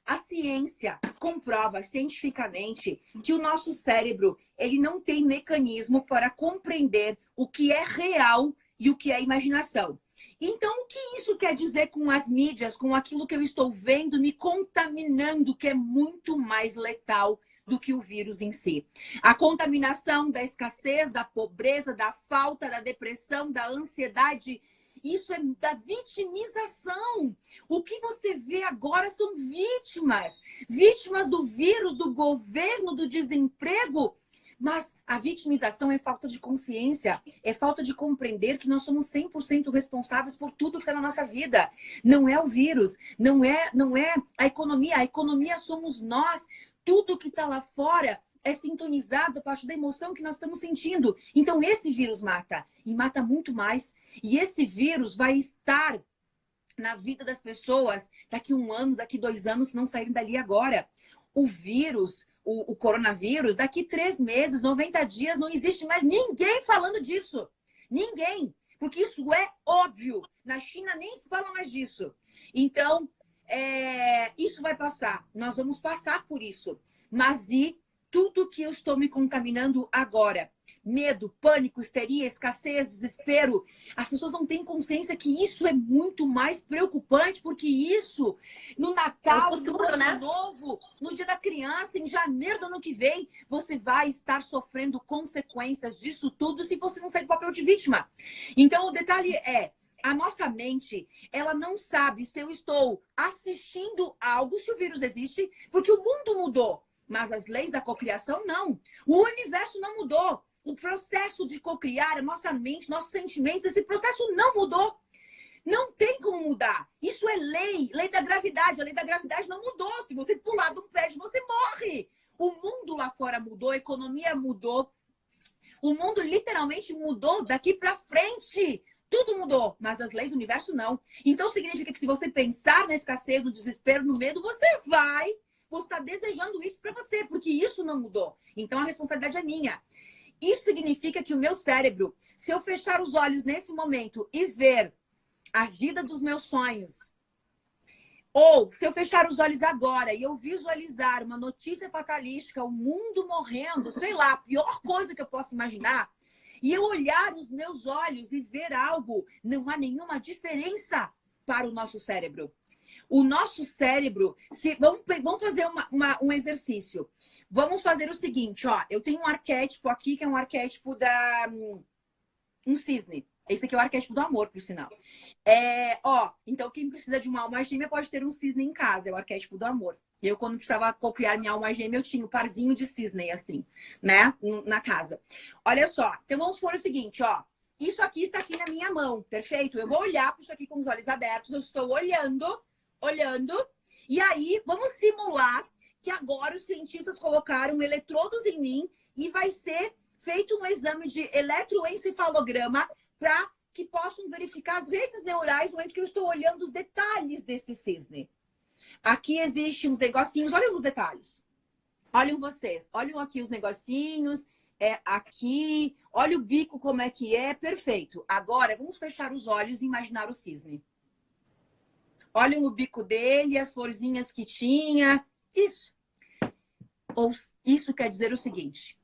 a ciência comprova cientificamente que o nosso cérebro ele não tem mecanismo para compreender o que é real e o que é imaginação. Então, o que isso quer dizer com as mídias, com aquilo que eu estou vendo, me contaminando, que é muito mais letal do que o vírus em si? A contaminação da escassez, da pobreza, da falta, da depressão, da ansiedade, isso é da vitimização. O que você vê agora são vítimas. Vítimas do vírus, do governo, do desemprego. Mas a vitimização é falta de consciência, é falta de compreender que nós somos 100% responsáveis por tudo que está na nossa vida. Não é o vírus, não é a economia somos nós. Tudo que está lá fora é sintonizado a partir da emoção que nós estamos sentindo. Então esse vírus mata, e mata muito mais. E esse vírus vai estar na vida das pessoas daqui 1 ano, daqui 2 anos, se não saírem dali agora. O vírus, o coronavírus, daqui 3 meses, 90 dias, não existe mais ninguém falando disso. Ninguém. Porque isso é óbvio. Na China nem se fala mais disso. Então, isso vai passar. Nós vamos passar por isso. Mas e tudo que eu estou me contaminando agora? Medo, pânico, histeria, escassez, desespero. As pessoas não têm consciência que isso é muito mais preocupante, porque isso, no Natal, futuro, no Ano né? Novo, no Dia da Criança, em janeiro do ano que vem, você vai estar sofrendo consequências disso tudo se você não sair do papel de vítima. Então, o detalhe é, a nossa mente, ela não sabe se eu estou assistindo algo, se o vírus existe, porque o mundo mudou. Mas as leis da cocriação, não. O universo não mudou. O processo de cocriar, a nossa mente, nossos sentimentos, esse processo não mudou. Não tem como mudar. Isso é lei da gravidade. A lei da gravidade não mudou. Se você pular de um prédio, você morre. O mundo lá fora mudou, a economia mudou. O mundo literalmente mudou daqui para frente. Tudo mudou, mas as leis do universo não. Então significa que se você pensar na escassez, no desespero, no medo, você está desejando isso para você, porque isso não mudou. Então a responsabilidade é minha. Isso significa que o meu cérebro, se eu fechar os olhos nesse momento e ver a vida dos meus sonhos, ou se eu fechar os olhos agora e eu visualizar uma notícia fatalística, o mundo morrendo, sei lá, a pior coisa que eu posso imaginar, e eu olhar os meus olhos e ver algo, não há nenhuma diferença para o nosso cérebro. O nosso cérebro, vamos fazer um exercício. Vamos fazer o seguinte, ó. Eu tenho um arquétipo aqui, que é um arquétipo um cisne. Esse aqui é o arquétipo do amor, por sinal. Então quem precisa de uma alma gêmea pode ter um cisne em casa, é o arquétipo do amor. Eu, quando precisava cocriar minha alma gêmea, eu tinha um parzinho de cisne, assim, né? Na casa. Olha só, então vamos supor o seguinte, ó. Isso aqui está aqui na minha mão, perfeito? Eu vou olhar para isso aqui com os olhos abertos, eu estou olhando, e aí vamos simular que agora os cientistas colocaram eletrodos em mim e vai ser feito um exame de eletroencefalograma para que possam verificar as redes neurais no momento que eu estou olhando os detalhes desse cisne. Aqui existem uns negocinhos, olhem os detalhes. Olhem vocês, olhem aqui os negocinhos, aqui, olha o bico como é que é, perfeito. Agora, vamos fechar os olhos e imaginar o cisne. Olhem o bico dele, as florzinhas que tinha, isso. Isso quer dizer o seguinte,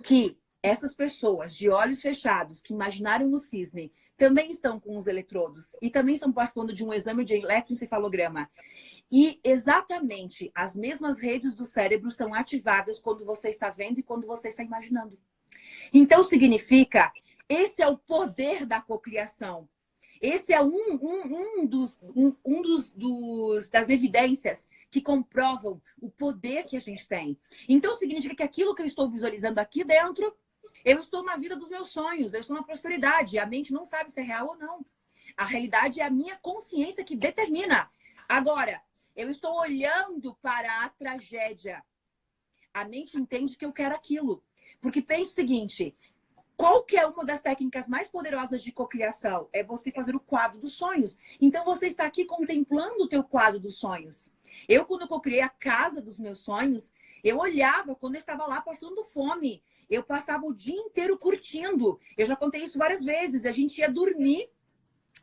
que essas pessoas de olhos fechados que imaginaram o cisne também estão com os eletrodos e também estão participando de um exame de eletroencefalograma. E exatamente as mesmas redes do cérebro são ativadas quando você está vendo e quando você está imaginando. Então, significa, esse é o poder da cocriação. Esse é das evidências que comprovam o poder que a gente tem. Então, significa que aquilo que eu estou visualizando aqui dentro, eu estou na vida dos meus sonhos, eu estou na prosperidade. A mente não sabe se é real ou não. A realidade é a minha consciência que determina. Agora, eu estou olhando para a tragédia. A mente entende que eu quero aquilo. Porque pensa o seguinte... Qual que é uma das técnicas mais poderosas de cocriação? É você fazer o quadro dos sonhos. Então, você está aqui contemplando o teu quadro dos sonhos. Eu, quando cocriei a casa dos meus sonhos, eu olhava quando eu estava lá passando fome. Eu passava o dia inteiro curtindo. Eu já contei isso várias vezes. A gente ia dormir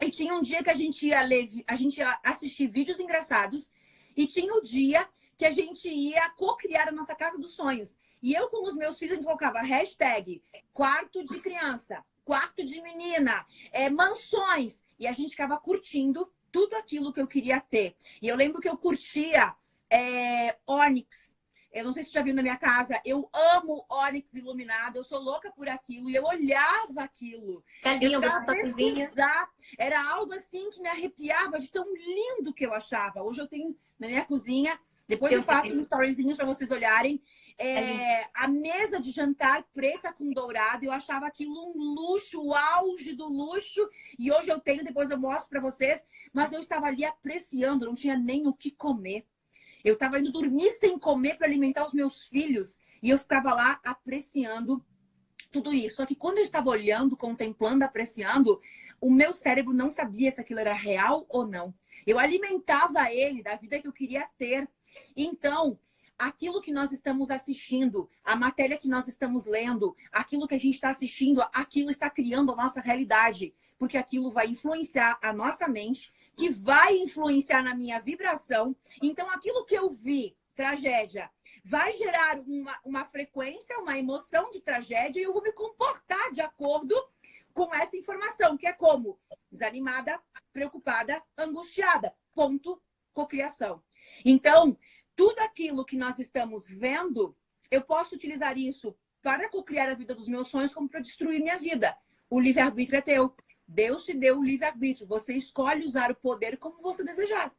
e tinha um dia que a gente ia assistir vídeos engraçados e tinha o dia que a gente ia cocriar a nossa casa dos sonhos. E eu, com os meus filhos, a gente colocava hashtag quarto de criança, quarto de menina, mansões. E a gente ficava curtindo tudo aquilo que eu queria ter. E eu lembro que eu curtia ônix. Eu não sei se você já viu na minha casa. Eu amo ônix iluminado. Eu sou louca por aquilo. E eu olhava aquilo. Tá lindo na sua cozinha. Era algo assim que me arrepiava de tão lindo que eu achava. Hoje eu tenho na minha cozinha... Depois eu faço um storyzinho para vocês olharem. A mesa de jantar preta com dourado. Eu achava aquilo um luxo, o auge do luxo. E hoje eu tenho, depois eu mostro para vocês. Mas eu estava ali apreciando, não tinha nem o que comer. Eu estava indo dormir sem comer para alimentar os meus filhos. E eu ficava lá apreciando tudo isso. Só que quando eu estava olhando, contemplando, apreciando, o meu cérebro não sabia se aquilo era real ou não. Eu alimentava ele da vida que eu queria ter. Então, aquilo que nós estamos assistindo, a matéria que nós estamos lendo, aquilo que a gente está assistindo, aquilo está criando a nossa realidade. Porque aquilo vai influenciar a nossa mente, que vai influenciar na minha vibração. Então, aquilo que eu vi, tragédia, vai gerar uma frequência, uma emoção de tragédia e eu vou me comportar de acordo com essa informação, que é como? Desanimada, preocupada, angustiada. Ponto, cocriação. Então, tudo aquilo que nós estamos vendo, eu posso utilizar isso para cocriar a vida dos meus sonhos como para destruir minha vida. O livre-arbítrio é teu. Deus te deu o livre-arbítrio. Você escolhe usar o poder como você desejar.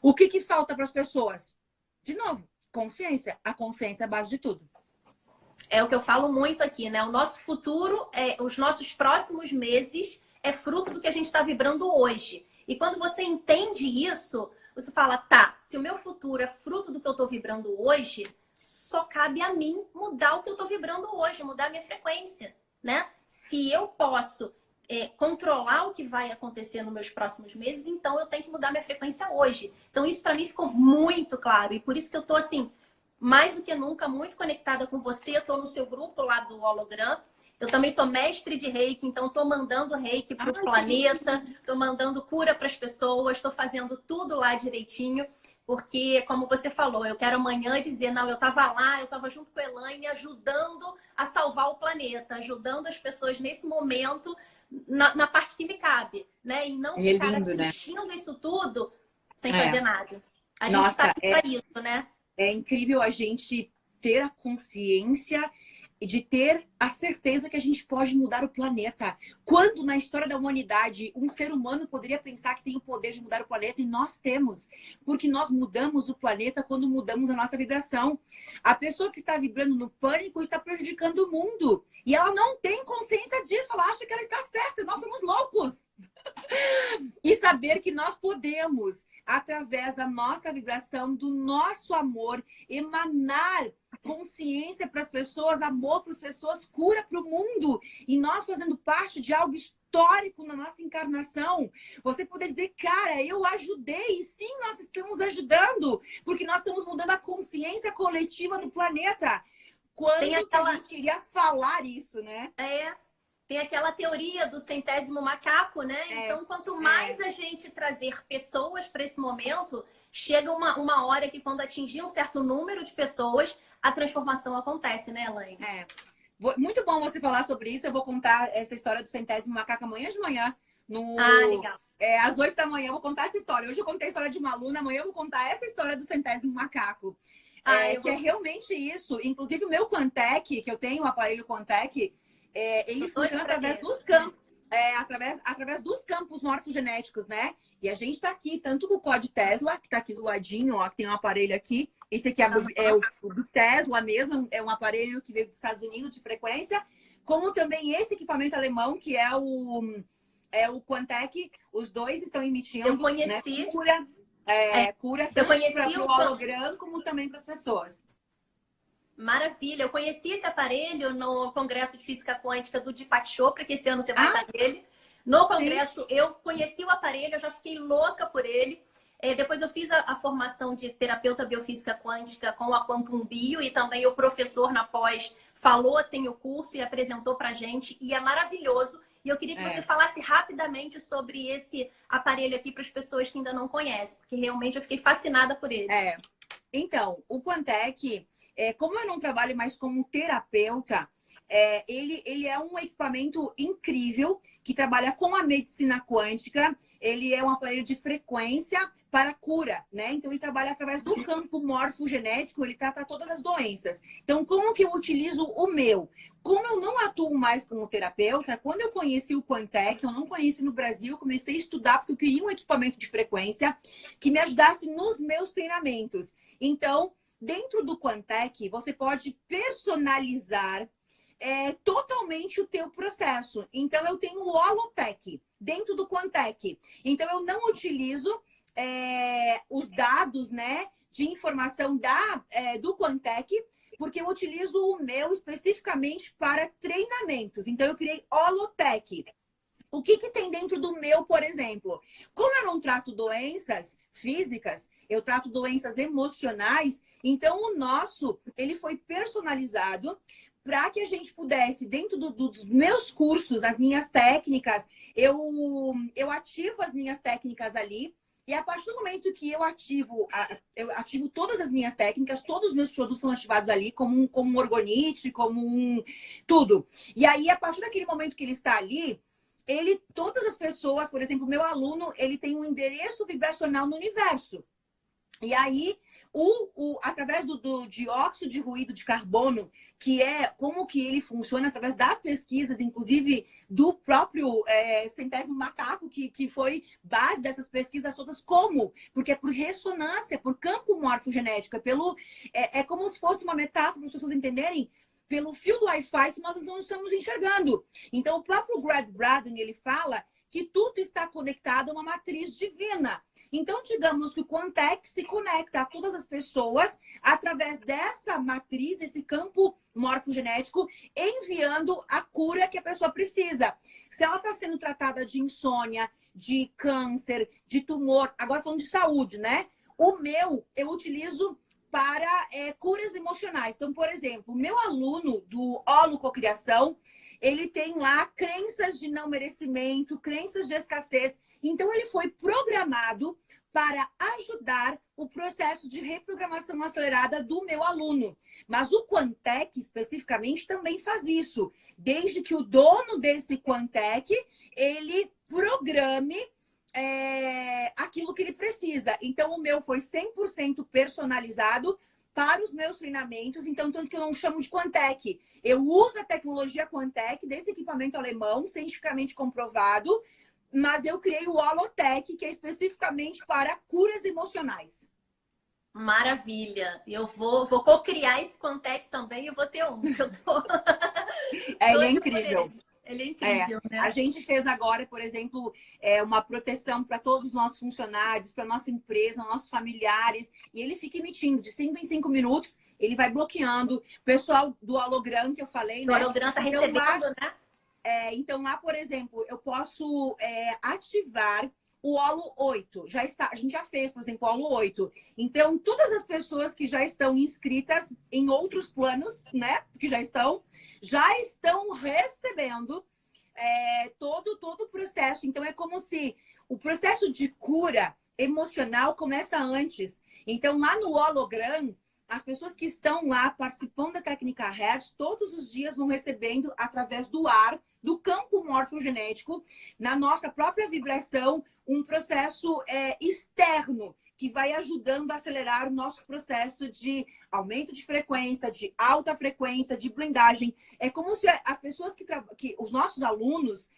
O que falta para as pessoas? De novo, consciência. A consciência é a base de tudo. É o que eu falo muito aqui, né? O nosso futuro, os nossos próximos meses é fruto do que a gente está vibrando hoje. E quando você entende isso, você fala, tá, se o meu futuro é fruto do que eu estou vibrando hoje, só cabe a mim mudar o que eu estou vibrando hoje, mudar a minha frequência, né? Se eu posso controlar o que vai acontecer nos meus próximos meses, então eu tenho que mudar minha frequência hoje. Então isso para mim ficou muito claro. E por isso que eu tô assim, mais do que nunca, muito conectada com você. Eu tô no seu grupo lá do Hologram. Eu também sou mestre de Reiki, então estou mandando Reiki para o planeta, estou mandando cura para as pessoas, estou fazendo tudo lá direitinho, porque, como você falou, eu quero amanhã dizer, não, eu estava lá, eu estava junto com a Elaine, ajudando a salvar o planeta, ajudando as pessoas nesse momento, na parte que me cabe, né? E não ficar assistindo, né, isso tudo sem fazer nada. A gente está aqui para isso, né? É incrível a gente ter a consciência e de ter a certeza que a gente pode mudar o planeta. Quando na história da humanidade um ser humano poderia pensar que tem o poder de mudar o planeta, e nós temos, porque nós mudamos o planeta quando mudamos a nossa vibração. A pessoa que está vibrando no pânico está prejudicando o mundo. E ela não tem consciência disso, ela acha que ela está certa, nós somos loucos. E saber que nós podemos, através da nossa vibração, do nosso amor, emanar consciência para as pessoas, amor para as pessoas, cura para o mundo. E nós fazendo parte de algo histórico na nossa encarnação. Você poder dizer, cara, eu ajudei. E sim, nós estamos ajudando. Porque nós estamos mudando a consciência coletiva do planeta. Quando que a gente iria falar isso, né? Tem aquela teoria do centésimo macaco, né? Então, quanto mais a gente trazer pessoas para esse momento, chega uma hora que quando atingir um certo número de pessoas, a transformação acontece, né, Elaine? Muito bom você falar sobre isso. Eu vou contar essa história do centésimo macaco amanhã de manhã. Legal. Às 8 da manhã eu vou contar essa história. Hoje eu contei a história de uma aluna, amanhã eu vou contar essa história do centésimo macaco. É realmente isso. Inclusive o meu Quantec, que eu tenho o aparelho Quantec, ele funciona através dos campos. Através dos campos morfogenéticos, né? E a gente tá aqui, tanto no Code Tesla, que tá aqui do ladinho, ó, que tem um aparelho aqui. Esse aqui é o do Tesla mesmo, é um aparelho que veio dos Estados Unidos de frequência, como também esse equipamento alemão, que é o Quantec. Os dois estão emitindo, eu conheci, né, cura eu tanto conheci para o holograma como também para as pessoas. Maravilha, eu conheci esse aparelho no Congresso de Física Quântica do Deepak Chopra, que esse ano você vai estar nele. No congresso, sim, eu conheci o aparelho, eu já fiquei louca por ele. Depois eu fiz a formação de terapeuta biofísica quântica com a Quantum Bio e também o professor na pós falou, tem o curso e apresentou pra gente e é maravilhoso. E eu queria que você falasse rapidamente sobre esse aparelho aqui para as pessoas que ainda não conhecem, porque realmente eu fiquei fascinada por ele. Então, o Quantec, como eu não trabalho mais como terapeuta, ele é um equipamento incrível que trabalha com a medicina quântica. Ele é um aparelho de frequência para cura, né? Então, ele trabalha através do campo morfogenético, ele trata todas as doenças. Então, como que eu utilizo o meu? Como eu não atuo mais como terapeuta, quando eu conheci o Quantec, eu não conheci no Brasil, eu comecei a estudar porque eu queria um equipamento de frequência que me ajudasse nos meus treinamentos. Então, dentro do Quantec, você pode personalizar totalmente o teu processo. Então, eu tenho o Holotec dentro do Quantec. Então, eu não utilizo os dados, né, de informação do Quantec, porque eu utilizo o meu especificamente para treinamentos. Então, eu criei Holotec. O que tem dentro do meu, por exemplo? Como eu não trato doenças físicas, eu trato doenças emocionais, então o nosso, ele foi personalizado para que a gente pudesse, dentro dos meus cursos, as minhas técnicas, eu ativo as minhas técnicas ali. E a partir do momento que eu ativo todas as minhas técnicas, todos os meus produtos são ativados ali, como um orgonite, tudo. E aí, a partir daquele momento que ele está ali, todas as pessoas, por exemplo, meu aluno, ele tem um endereço vibracional no universo. E aí, através do dióxido de ruído de carbono, que é como que ele funciona através das pesquisas, inclusive do próprio centésimo macaco, que foi base dessas pesquisas todas, como? Porque é por ressonância, por campo morfogenético, é como se fosse uma metáfora para as pessoas entenderem, pelo fio do Wi-Fi que nós não estamos enxergando. Então, o próprio Greg Braden, ele fala que tudo está conectado a uma matriz divina. Então, digamos que o Quantec se conecta a todas as pessoas através dessa matriz, esse campo morfogenético, enviando a cura que a pessoa precisa. Se ela está sendo tratada de insônia, de câncer, de tumor, agora falando de saúde, né? O meu, eu utilizo para curas emocionais. Então, por exemplo, o meu aluno do Holococriação, ele tem lá crenças de não merecimento, crenças de escassez. Então, ele foi programado para ajudar o processo de reprogramação acelerada do meu aluno. Mas o Quantec, especificamente, também faz isso. Desde que o dono desse Quantec, ele programe aquilo que ele precisa. Então, o meu foi 100% personalizado para os meus treinamentos. Então, tanto que eu não chamo de Quantec. Eu uso a tecnologia Quantec desse equipamento alemão, cientificamente comprovado, mas eu criei o Holotec, que é especificamente para curas emocionais. Maravilha! Eu vou co-criar esse Quantec também, eu vou ter um, que eu tô... Ele é incrível. Ele é incrível, né? A gente fez agora, por exemplo, uma proteção para todos os nossos funcionários, para nossa empresa, nossos familiares, e ele fica emitindo de 5 em 5 minutos, ele vai bloqueando. O pessoal do holograma que eu falei, né? O holograma está recebendo, né? Então, lá, por exemplo, eu posso ativar o Holo 8. A gente já fez, por exemplo, o Holo 8. Então, todas as pessoas que já estão inscritas em outros planos, né? Que já estão recebendo todo o processo. Então, é como se o processo de cura emocional começa antes. Então, lá no holograma, as pessoas que estão lá participando da técnica Hertz, todos os dias vão recebendo, através do ar, do campo morfogenético, na nossa própria vibração, um processo externo, que vai ajudando a acelerar o nosso processo de aumento de frequência, de alta frequência, de blindagem. É como se as pessoas que os nossos alunos,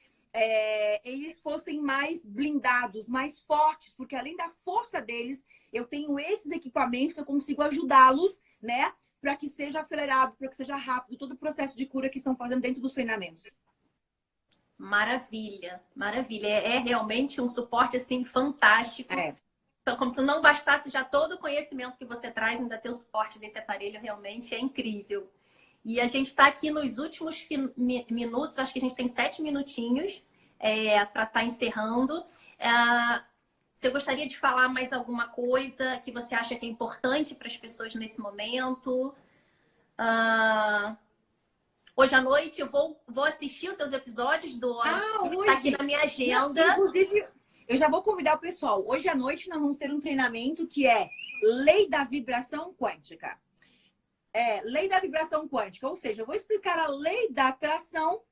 eles fossem mais blindados, mais fortes, porque além da força deles, eu tenho esses equipamentos, eu consigo ajudá-los, né? Para que seja acelerado, para que seja rápido, todo o processo de cura que estão fazendo dentro dos treinamentos. Maravilha, maravilha. É realmente um suporte, assim, fantástico. Então, como se não bastasse já todo o conhecimento que você traz, ainda ter o suporte desse aparelho, realmente é incrível. E a gente está aqui nos últimos minutos, acho que a gente tem 7 minutinhos para estar encerrando. Você gostaria de falar mais alguma coisa que você acha que é importante para as pessoas nesse momento? Hoje à noite eu vou assistir os seus episódios do Holocine, que tá aqui na minha agenda. Não, inclusive, eu já vou convidar o pessoal. Hoje à noite nós vamos ter um treinamento que é Lei da Vibração Quântica. Lei da Vibração Quântica, ou seja, eu vou explicar a lei da atração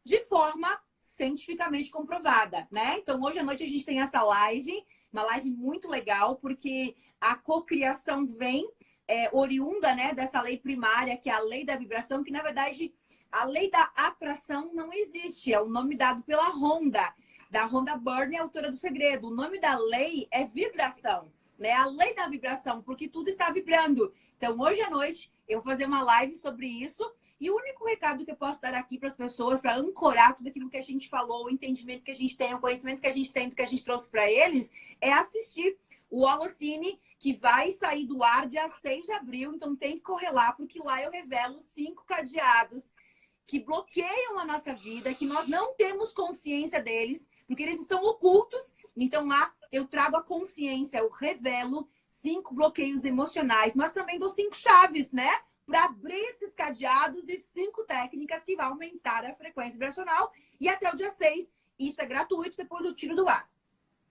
de forma cientificamente comprovada, né? Então, hoje à noite a gente tem essa live, uma live muito legal, porque a cocriação vem oriunda, né, dessa lei primária, que é a lei da vibração, que na verdade a lei da atração não existe, é o nome dado pela Rhonda, da Rhonda Byrne, autora do Segredo. O nome da lei é vibração, né? A lei da vibração, porque tudo está vibrando. Então, hoje à noite eu vou fazer uma live sobre isso. E o único recado que eu posso dar aqui para as pessoas, para ancorar tudo aquilo que a gente falou, o entendimento que a gente tem, o conhecimento que a gente tem, do que a gente trouxe para eles, é assistir o Holocine, que vai sair do ar dia 6 de abril. Então, tem que correr lá, porque lá eu revelo 5 cadeados que bloqueiam a nossa vida, que nós não temos consciência deles, porque eles estão ocultos. Então, lá eu trago a consciência, eu revelo 5 bloqueios emocionais, mas também dou 5 chaves, né? Para abrir esses cadeados e 5 técnicas que vão aumentar a frequência vibracional. E até o dia 6, isso é gratuito, depois eu tiro do ar.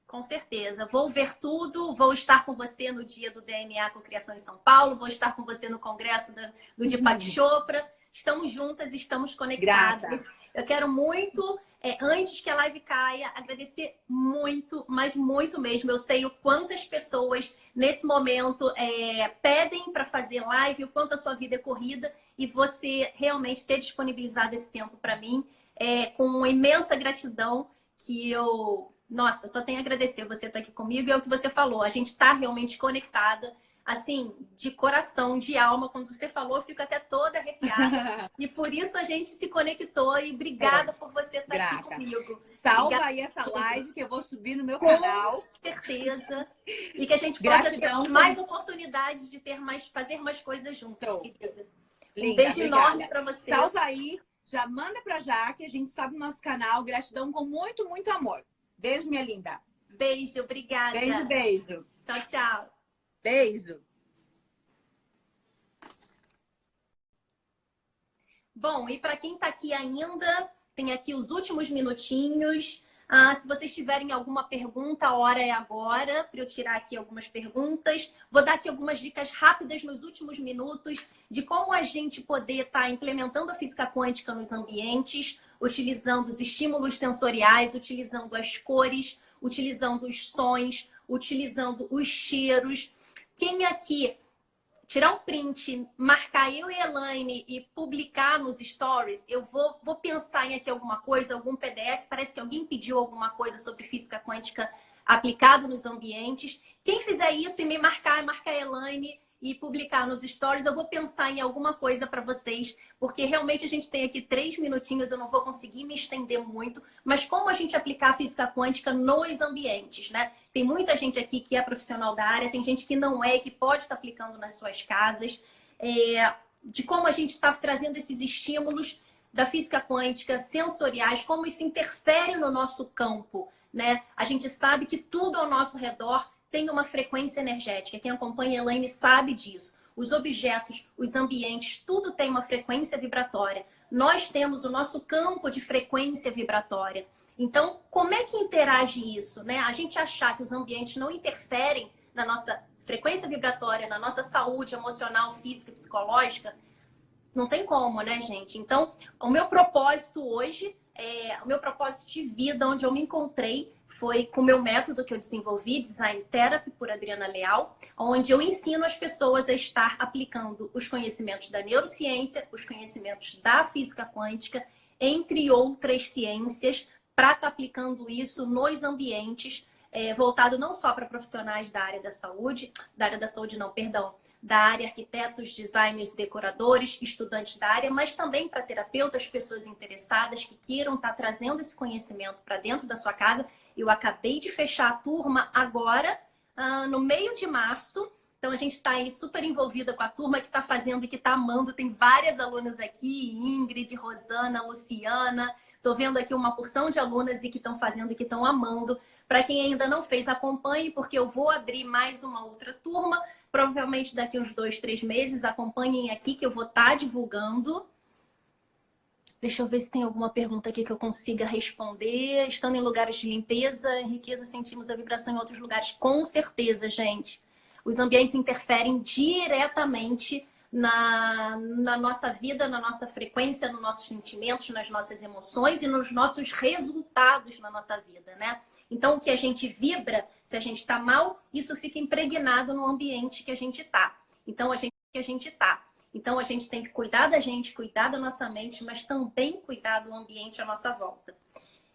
Com certeza. Vou ver tudo, vou estar com você no dia do DNA Cocriação em São Paulo, vou estar com você no congresso do Deepak Chopra. Estamos juntas, estamos conectadas. Grata. Eu quero muito, antes que a live caia, agradecer muito, mas muito mesmo. Eu sei o quantas pessoas nesse momento pedem para fazer live, o quanto a sua vida é corrida, e você realmente ter disponibilizado esse tempo para mim, com uma imensa gratidão, que eu... Nossa, só tenho a agradecer você estar aqui comigo. E é o que você falou, a gente está realmente conectada, assim, de coração, de alma. Quando você falou, eu fico até toda arrepiada. E por isso a gente se conectou. E obrigada por você estar aqui comigo. Salva obrigada aí essa live que eu vou subir no meu com canal. Com certeza. E que a gente possa ter mais oportunidades de fazer mais coisas juntas, querida. Linda, um beijo obrigada. Enorme para você. Salva aí, já manda pra Jaque, a gente sobe no nosso canal. Gratidão com muito, muito amor. Beijo, minha linda. Beijo, obrigada. Beijo, beijo. Tchau, tchau. Beijo. Bom, e para quem está aqui ainda, tem aqui os últimos minutinhos. Se vocês tiverem alguma pergunta, a hora é agora para eu tirar aqui algumas perguntas. Vou dar aqui algumas dicas rápidas nos últimos minutos de como a gente poder estar implementando a física quântica nos ambientes, utilizando os estímulos sensoriais, utilizando as cores, utilizando os sons, utilizando os cheiros. Quem aqui tirar um print, marcar eu e a Elaine e publicar nos stories, eu vou pensar em aqui alguma coisa, algum PDF, parece que alguém pediu alguma coisa sobre física quântica aplicado nos ambientes. Quem fizer isso e me marcar a Elaine e publicar nos stories, eu vou pensar em alguma coisa para vocês, porque realmente a gente tem aqui 3 minutinhos, eu não vou conseguir me estender muito, mas como a gente aplicar a física quântica nos ambientes, né? Tem muita gente aqui que é profissional da área, tem gente que não é, que pode estar aplicando nas suas casas, de como a gente está trazendo esses estímulos da física quântica, sensoriais, como isso interfere no nosso campo, né? A gente sabe que tudo ao nosso redor tem uma frequência energética. Quem acompanha a Elaine sabe disso. Os objetos, os ambientes, tudo tem uma frequência vibratória. Nós temos o nosso campo de frequência vibratória. Então, como é que interage isso, né? A gente achar que os ambientes não interferem na nossa frequência vibratória na nossa saúde emocional, física e psicológica, não tem como, né, gente? Então, o meu propósito hoje, o meu propósito de vida, onde eu me encontrei, foi com o meu método que eu desenvolvi, Design Therapy, por Adriana Leal, onde eu ensino as pessoas a estar aplicando os conhecimentos da neurociência, os conhecimentos da física quântica, entre outras ciências, para estar aplicando isso nos ambientes, voltado não só para profissionais da área da saúde não, perdão, da área arquitetos, designers, decoradores, estudantes da área, mas também para terapeutas, pessoas interessadas que queiram estar trazendo esse conhecimento para dentro da sua casa. Eu acabei de fechar a turma agora, no meio de março. Então, a gente está aí super envolvida com a turma que está fazendo e que está amando. Tem várias alunas aqui, Ingrid, Rosana, Luciana. Estou vendo aqui uma porção de alunas e que estão fazendo e que estão amando. Para quem ainda não fez, acompanhe, porque eu vou abrir mais uma outra turma. Provavelmente daqui uns 2, 3 meses. Acompanhem aqui que eu vou estar divulgando. Deixa eu ver se tem alguma pergunta aqui que eu consiga responder. Estando em lugares de limpeza, riqueza, sentimos a vibração em outros lugares. Com certeza, gente. Os ambientes interferem diretamente na nossa vida, na nossa frequência, nos nossos sentimentos, nas nossas emoções e nos nossos resultados na nossa vida, né? Então, o que a gente vibra, se a gente está mal, isso fica impregnado no ambiente que a gente está. Então, a gente tem que cuidar da gente, cuidar da nossa mente, mas também cuidar do ambiente à nossa volta.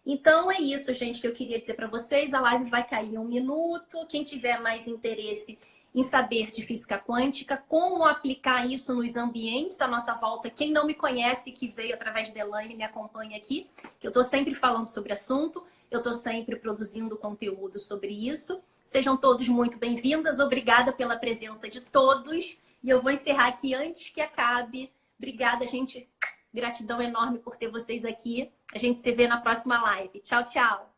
Então, é isso, gente, que eu queria dizer para vocês. A live vai cair em 1 minuto. Quem tiver mais interesse em saber de física quântica, como aplicar isso nos ambientes à nossa volta. Quem não me conhece, que veio através da Elaine, me acompanha aqui, que eu estou sempre falando sobre assunto, eu estou sempre produzindo conteúdo sobre isso. Sejam todos muito bem-vindas, obrigada pela presença de todos. E eu vou encerrar aqui antes que acabe. Obrigada, gente. Gratidão enorme por ter vocês aqui. A gente se vê na próxima live. Tchau, tchau.